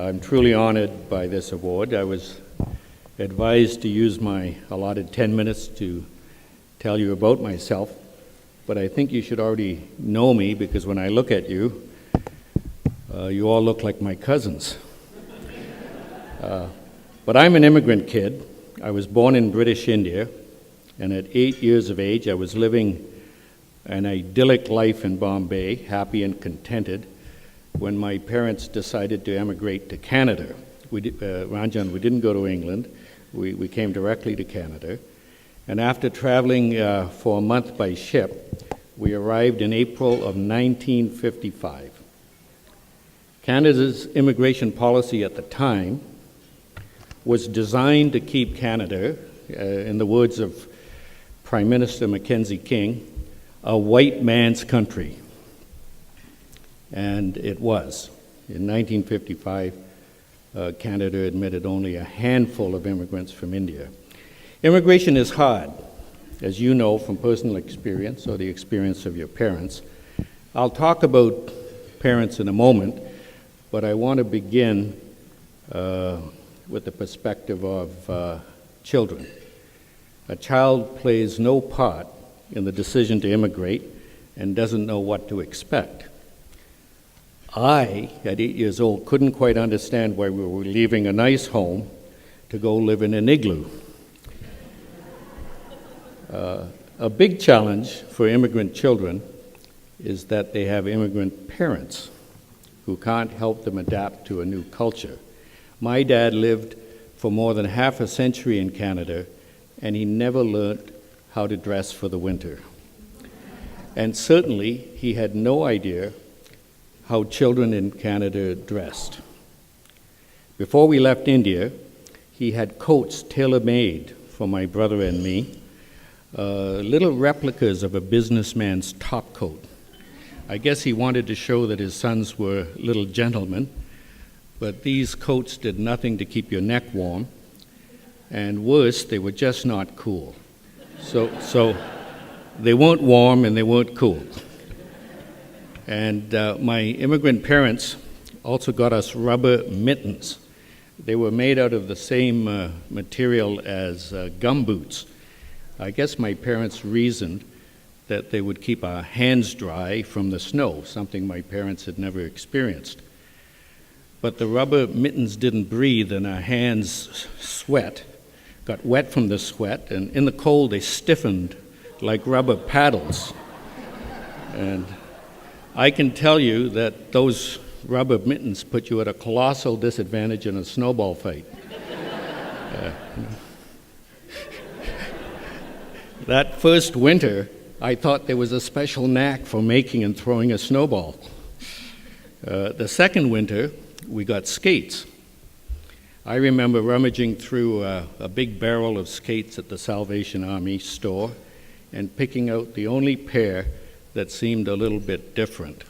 I'm truly honored by this award. I was advised to use my allotted 10 minutes to tell you about myself, but I think you should already know me because when I look at you, you all look like my cousins. But I'm an immigrant kid. I was born in British India, and at 8 years of age, I was living an idyllic life in Bombay, happy and contented, when my parents decided to emigrate to Canada. Ranjan, we didn't go to England. We came directly to Canada. And after traveling for a month by ship, we arrived in April of 1955. Canada's immigration policy at the time was designed to keep Canada, in the words of Prime Minister Mackenzie King, a white man's country. And it was. In 1955, Canada admitted only a handful of immigrants from India. Immigration is hard, as you know from personal experience or the experience of your parents. I'll talk about parents in a moment, but I want to begin with the perspective of children. A child plays no part in the decision to immigrate and doesn't know what to expect. I, at 8 years old, couldn't quite understand why we were leaving a nice home to go live in an igloo. A big challenge for immigrant children is that they have immigrant parents who can't help them adapt to a new culture. My dad lived for more than half a century in Canada, and he never learned how to dress for the winter. And certainly, he had no idea how children in Canada dressed. Before we left India, he had coats tailor-made for my brother and me, little replicas of a businessman's top coat. I guess he wanted to show that his sons were little gentlemen, but these coats did nothing to keep your neck warm, and worse, they were just not cool. So they weren't warm and they weren't cool. And my immigrant parents also got us rubber mittens. They were made out of the same material as gum boots. I guess my parents reasoned that they would keep our hands dry from the snow, something my parents had never experienced. But the rubber mittens didn't breathe and our hands got wet from the sweat, and in the cold they stiffened like rubber paddles. And I can tell you that those rubber mittens put you at a colossal disadvantage in a snowball fight. That first winter, I thought there was a special knack for making and throwing a snowball. The second winter, we got skates. I remember rummaging through a big barrel of skates at the Salvation Army store and picking out the only pair that seemed a little bit different.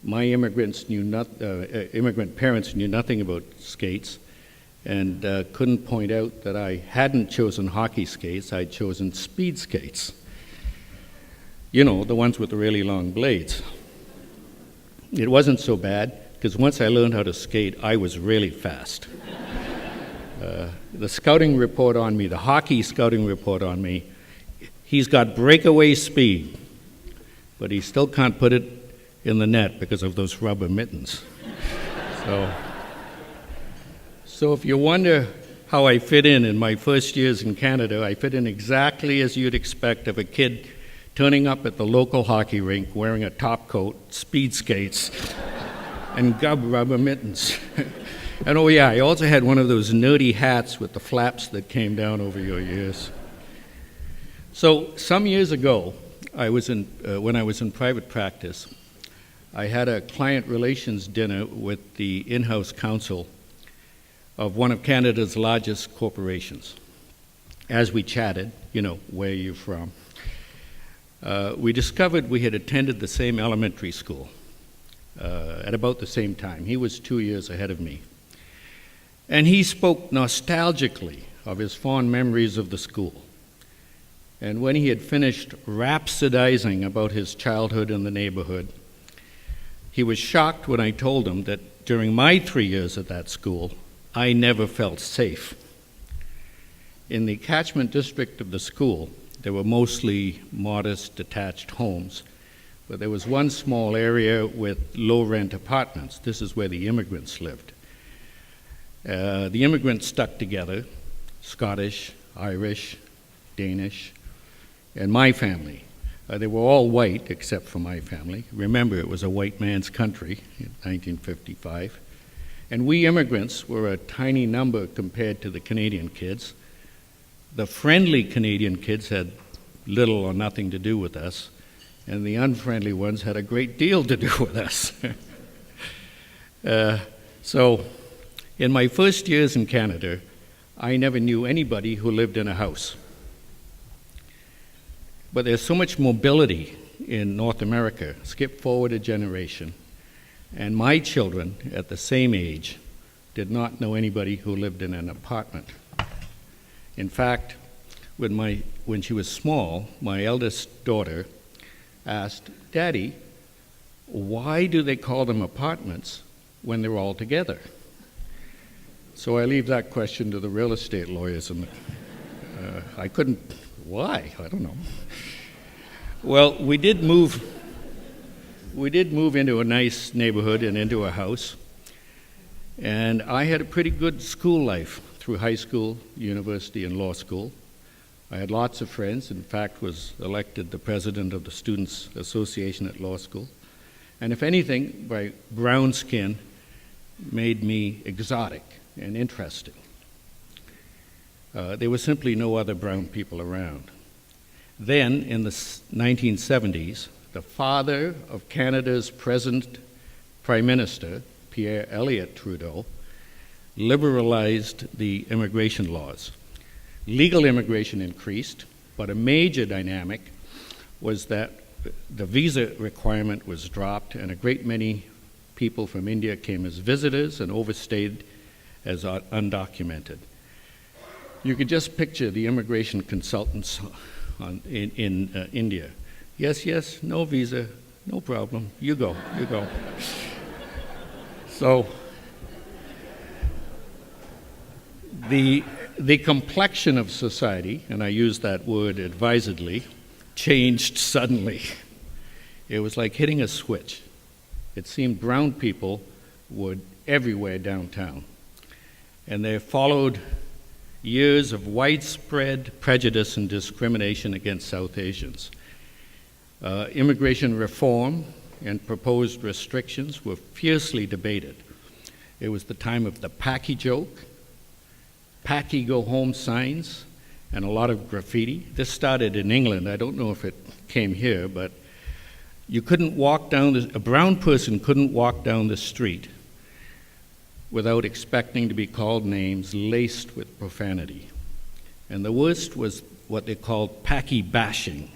My immigrant parents knew nothing about skates and couldn't point out that I hadn't chosen hockey skates, I'd chosen speed skates. You know, the ones with the really long blades. It wasn't so bad, because once I learned how to skate, I was really fast. The scouting report on me, the hockey scouting report on me, he's got breakaway speed, but he still can't put it in the net because of those rubber mittens. So if you wonder how I fit in my first years in Canada, I fit in exactly as you'd expect of a kid turning up at the local hockey rink wearing a top coat, speed skates, and rubber mittens. And oh yeah, I also had one of those nerdy hats with the flaps that came down over your ears. So some years ago, when I was in private practice, I had a client relations dinner with the in-house counsel of one of Canada's largest corporations. As we chatted, where are you from? We discovered we had attended the same elementary school at about the same time. He was 2 years ahead of me. And he spoke nostalgically of his fond memories of the school. And when he had finished rhapsodizing about his childhood in the neighborhood, He was shocked when I told him that during my 3 years at that school, I never felt safe. In the catchment district of the school, there were mostly modest detached homes, but there was one small area with low-rent apartments. This is where the immigrants lived. The immigrants stuck together, Scottish, Irish, Danish, and my family. They were all white except for my family. Remember, it was a white man's country in 1955. And we immigrants were a tiny number compared to the Canadian kids. The friendly Canadian kids had little or nothing to do with us, and the unfriendly ones had a great deal to do with us. So, in my first years in Canada, I never knew anybody who lived in a house. But there's so much mobility in North America. Skip forward a generation, and my children at the same age did not know anybody who lived in an apartment. In fact, when she was small, my eldest daughter asked, "Daddy, why do they call them apartments when they're all together?" So I leave that question to the real estate lawyers, and I couldn't. Why? I don't know. Well, we did move into a nice neighborhood and into a house, and I had a pretty good school life through high school, university, and law school. I had lots of friends. In fact, was elected the president of the Students Association at law school. And if anything, my brown skin made me exotic and interesting. There were simply no other brown people around. Then, in the 1970s, the father of Canada's present Prime Minister, Pierre Elliott Trudeau, liberalized the immigration laws. Legal immigration increased, but a major dynamic was that the visa requirement was dropped, and a great many people from India came as visitors and overstayed as undocumented. You could just picture the immigration consultants in India. Yes, yes, no visa, no problem. You go. So the complexion of society, and I use that word advisedly, changed suddenly. It was like hitting a switch. It seemed brown people were everywhere downtown. And there followed years of widespread prejudice and discrimination against South Asians. Immigration reform and proposed restrictions were fiercely debated. It was the time of the Packy joke, Packy go home signs, and a lot of graffiti. This started in England. I don't know if it came here, but you couldn't walk down, a brown person couldn't walk down the street without expecting to be called names laced with profanity. And the worst was what they called Packy bashing.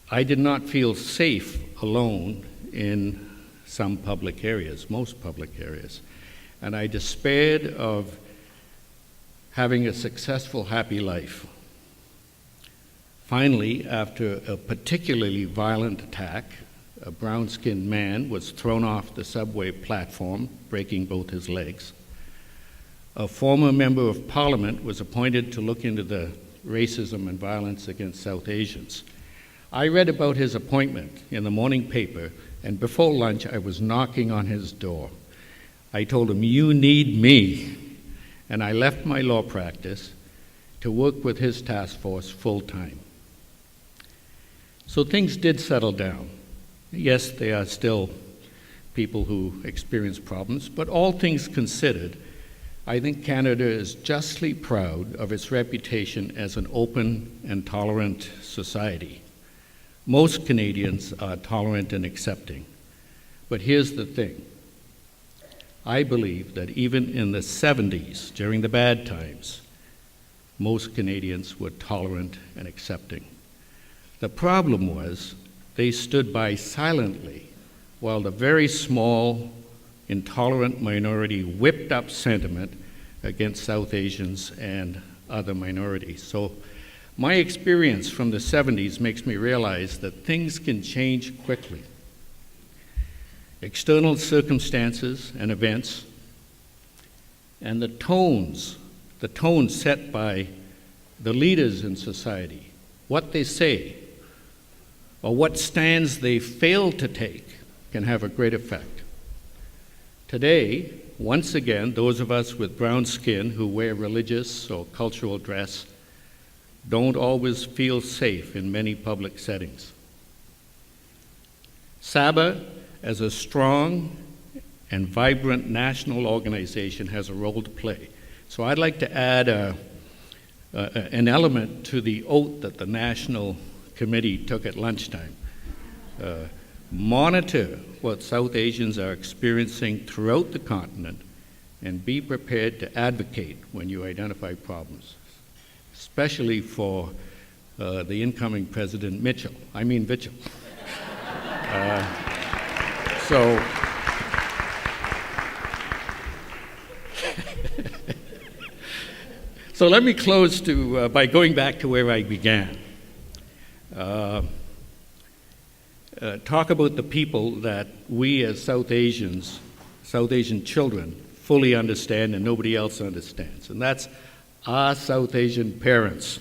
I did not feel safe alone in some public areas, most public areas. And I despaired of having a successful, happy life. Finally, after a particularly violent attack, a brown-skinned man was thrown off the subway platform, breaking both his legs. A former member of parliament was appointed to look into the racism and violence against South Asians. I read about his appointment in the morning paper, and before lunch I was knocking on his door. I told him, "You need me," and I left my law practice to work with his task force full-time. So things did settle down. Yes, there are still people who experience problems, but all things considered, I think Canada is justly proud of its reputation as an open and tolerant society. Most Canadians are tolerant and accepting. But here's the thing. I believe that even in the 70s, during the bad times, most Canadians were tolerant and accepting. The problem was they stood by silently while the very small, intolerant minority whipped up sentiment against South Asians and other minorities. So My experience from the 70s makes me realize that things can change quickly. External circumstances and events, and the tones set by the leaders in society, what they say, or what stands they fail to take, can have a great effect. Today, once again, those of us with brown skin who wear religious or cultural dress don't always feel safe in many public settings. SABA, as a strong and vibrant national organization, has a role to play. So I'd like to add an element to the oath that the National Committee took at lunchtime. Monitor what South Asians are experiencing throughout the continent and be prepared to advocate when you identify problems, especially for the incoming President Mitchell. I mean Mitchell. So let me close by going back to where I began. Talk about the people that we as South Asian children fully understand and nobody else understands, and that's our South Asian parents.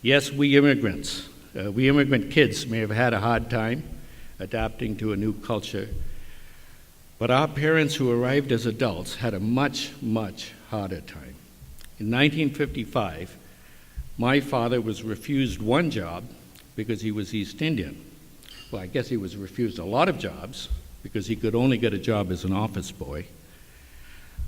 Yes, we immigrant kids may have had a hard time adapting to a new culture, but our parents who arrived as adults had a much, much harder time. In 1955, my father was refused one job because he was East Indian. Well, I guess he was refused a lot of jobs because he could only get a job as an office boy.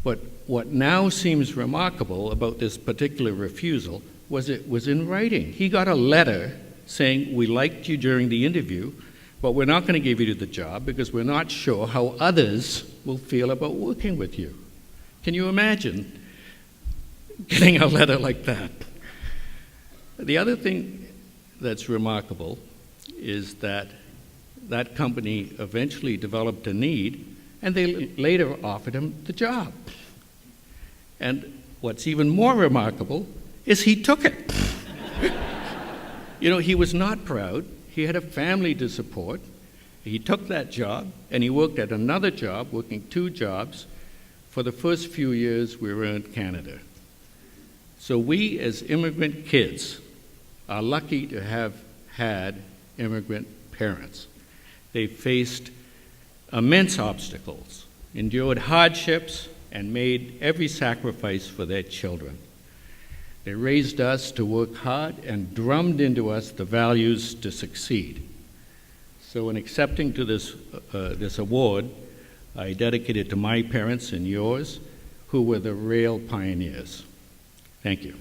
But what now seems remarkable about this particular refusal was it was in writing. He got a letter saying, "We liked you during the interview, but we're not going to give you the job because we're not sure how others will feel about working with you." Can you imagine getting a letter like that? The other thing that's remarkable is that that company eventually developed a need, and they later offered him the job. And what's even more remarkable is he took it. He was not proud. He had a family to support. He took that job, and he worked at another job, working 2 jobs, for the first few years we were in Canada. So we, as immigrant kids, are lucky to have had immigrant parents. They faced immense obstacles, endured hardships, and made every sacrifice for their children. They raised us to work hard and drummed into us the values to succeed. So in accepting to this award, I dedicate it to my parents and yours, who were the real pioneers. Thank you.